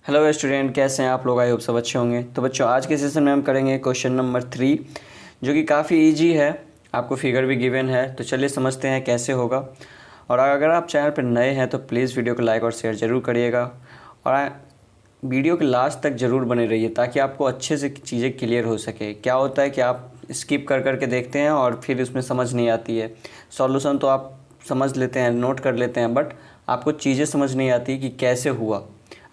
Hello student, कैसे हैं आप लोग? आई होप सब अच्छे होंगे। तो बच्चों, आज के सेशन में हम करेंगे क्वेश्चन नंबर 3, जो कि काफ़ी इजी है। आपको फिगर भी गिवन है, तो चलिए समझते हैं कैसे होगा। और अगर आप चैनल पर नए हैं तो प्लीज़ वीडियो को लाइक और शेयर ज़रूर करिएगा, और वीडियो के लास्ट तक ज़रूर बने रहिए ताकि आपको अच्छे से चीज़ें क्लियर हो सके। क्या होता है कि आप स्किप कर कर के देखते हैं और फिर उसमें समझ नहीं आती है। सॉल्यूशन तो आप समझ लेते हैं, नोट कर लेते हैं, बट आपको चीज़ें समझ नहीं आती कि कैसे हुआ।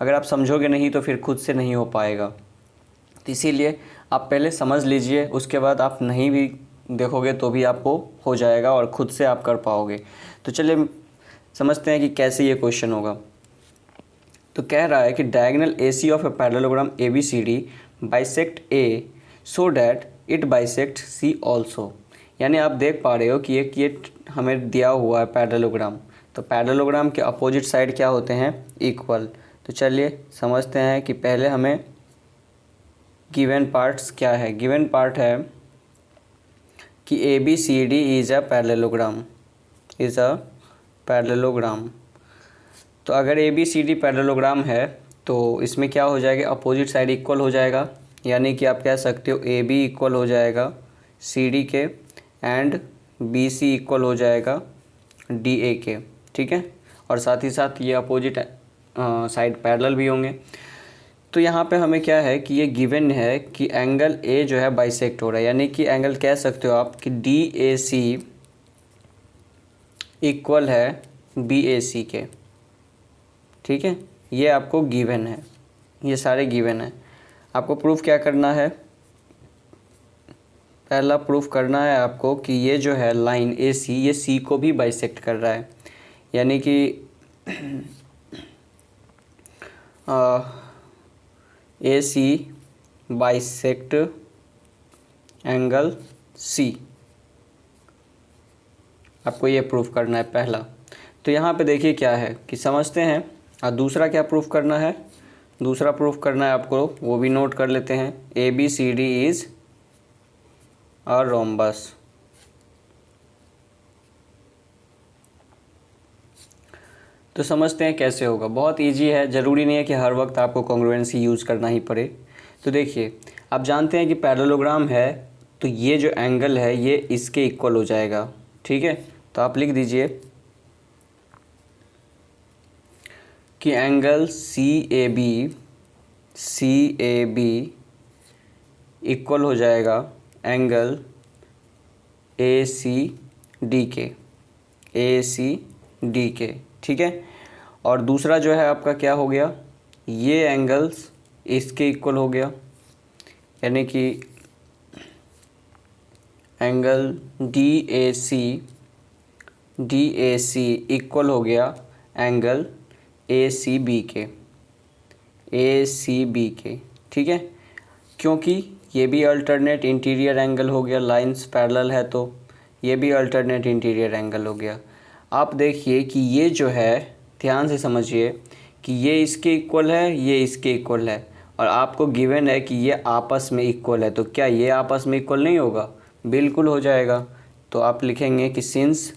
अगर आप समझोगे नहीं तो फिर खुद से नहीं हो पाएगा। तो इसीलिए आप पहले समझ लीजिए, उसके बाद आप नहीं भी देखोगे तो भी आपको हो जाएगा और ख़ुद से आप कर पाओगे। तो चलिए समझते हैं कि कैसे ये क्वेश्चन होगा। तो कह रहा है कि diagonal AC of a parallelogram ABCD bisect A so that it bisect C also. यानी आप देख पा रहे हो कि ये हमें दिया हुआ है पैरेललोग्राम। तो पैरेललोग्राम के अपोजिट साइड क्या होते हैं? इक्वल। तो चलिए समझते हैं कि पहले हमें गिवन पार्ट्स क्या है। गिवन पार्ट है कि ABCD इज़ अ पैरेललोग्राम, तो अगर ABCD पैरेललोग्राम है तो इसमें क्या हो जाएगा? अपोजिट साइड इक्वल हो जाएगा। यानी कि आप कह सकते हो AB इक्वल हो जाएगा CD के एंड BC इक्वल हो जाएगा DA के। ठीक है, और साथ ही साथ ये अपोजिट साइड पैरेलल भी होंगे। तो यहाँ पे हमें क्या है कि ये गिवन है कि एंगल A जो है बाइसेक्ट हो रहा है, यानी कि एंगल कह सकते हो आप कि DAC इक्वल है BAC के। ठीक है, ये आपको गिवन है, ये सारे गिवन है। आपको प्रूफ क्या करना है? पहला प्रूफ करना है आपको कि ये जो है लाइन AC ये C को भी बाइसेक्ट कर रहा है, यानी कि AC बाइसेक्ट एंगल C, आपको ये प्रूफ करना है पहला। तो यहाँ पे देखिए क्या है कि समझते हैं। और दूसरा क्या प्रूफ करना है? दूसरा प्रूफ करना है आपको, वो भी नोट कर लेते हैं। ABCD is a rhombus. तो समझते हैं कैसे होगा। बहुत इजी है, ज़रूरी नहीं है कि हर वक्त आपको कॉन्ग्रुएंसी यूज़ करना ही पड़े। तो देखिए, आप जानते हैं कि पैरेललोग्राम है तो ये जो एंगल है ये इसके इक्वल हो जाएगा। ठीक है, तो आप लिख दीजिए कि एंगल CAB इक्वल हो जाएगा एंगल ACD के। ठीक है, और दूसरा जो है आपका क्या हो गया? ये एंगल्स इसके इक्वल हो गया, यानी कि एंगल DAC इक्वल हो गया एंगल ACB के। ठीक है, क्योंकि ये भी अल्टरनेट इंटीरियर एंगल हो गया, लाइंस पैरेलल है तो ये भी अल्टरनेट इंटीरियर एंगल हो गया। आप देखिए कि ये जो है, ध्यान से समझिए कि ये इसके इक्वल है, ये इसके इक्वल है, और आपको गिवन है कि ये आपस में इक्वल है। तो क्या ये आपस में इक्वल नहीं होगा? बिल्कुल हो जाएगा। तो आप लिखेंगे कि सिंस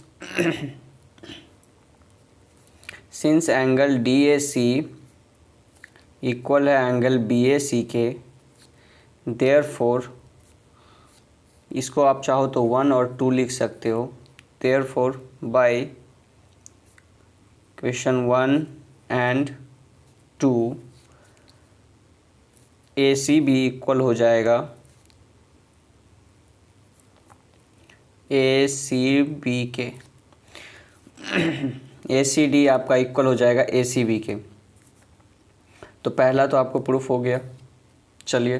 एंगल DAC इक्वल है एंगल BAC के, देयरफॉर, इसको आप चाहो तो 1 और 2 लिख सकते हो। Therefore by question 1 and 2 AC भी इक्वल हो जाएगा ACB के। ACD आपका इक्वल हो जाएगा ACB के। तो पहला तो आपको प्रूफ हो गया। चलिए,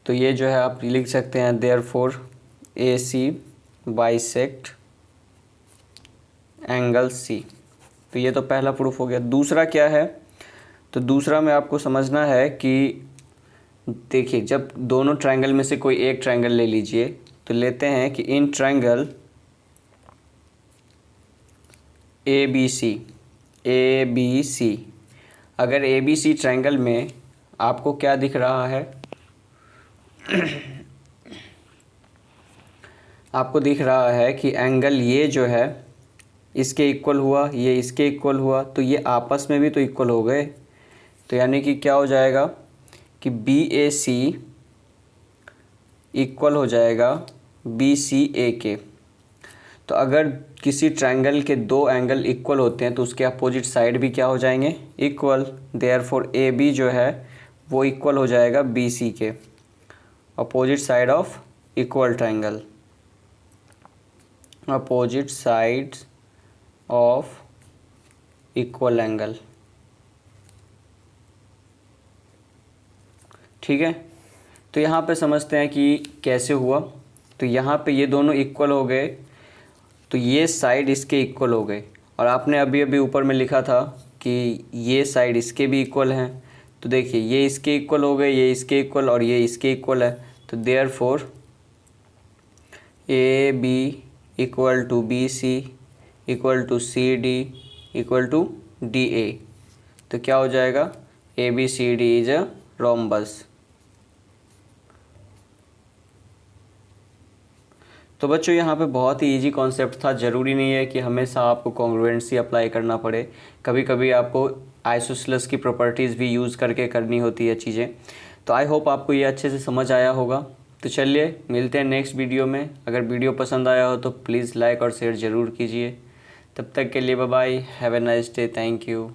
तो ये जो है आप लिख सकते हैं therefore AC bisect angle C। तो ये तो पहला प्रूफ हो गया। दूसरा क्या है? तो दूसरा में आपको समझना है कि देखिए, जब दोनों ट्रायंगल में से कोई एक ट्रायंगल ले लीजिए, तो लेते हैं कि इन ट्रायंगल ABC, अगर ABC ट्रायंगल में आपको क्या दिख रहा है? आपको दिख रहा है कि एंगल ये जो है इसके इक्वल हुआ, ये इसके इक्वल हुआ, तो ये आपस में भी तो इक्वल हो गए। तो यानी कि क्या हो जाएगा कि BAC इक्वल हो जाएगा BCA के। तो अगर किसी ट्रायंगल के दो एंगल इक्वल होते हैं तो उसके अपोजिट साइड भी क्या हो जाएंगे, इक्वल। देयरफॉर AB जो है वो इक्वल हो जाएगा BC के, opposite side of equal triangle, opposite sides of equal angle. ठीक है, तो यहाँ पे समझते हैं कि कैसे हुआ। तो यहाँ पे ये दोनों इक्वल हो गए, तो ये साइड इसके इक्वल हो गए, और आपने अभी अभी ऊपर में लिखा था कि ये साइड इसके भी इक्वल हैं। तो देखिए ये इसके इक्वल हो गए, ये इसके इक्वल और ये इसके इक्वल है। तो therefore AB equal to BC equal to CD equal to DA। तो क्या हो जाएगा, ABCD इज अ रोम्बस। तो बच्चों यहाँ पे बहुत ही इजी कॉन्सेप्ट था। ज़रूरी नहीं है कि हमेशा आपको कॉन्ग्रुएंसी अप्लाई करना पड़े, कभी कभी आपको आइसोसेलेस की प्रॉपर्टीज़ भी यूज़ करके करनी होती है चीज़ें। तो आई होप आपको ये अच्छे से समझ आया होगा। तो चलिए मिलते हैं नेक्स्ट वीडियो में। अगर वीडियो पसंद आया हो तो प्लीज़ लाइक और शेयर ज़रूर कीजिए। तब तक के लिए bye bye, have a nice day, thank you.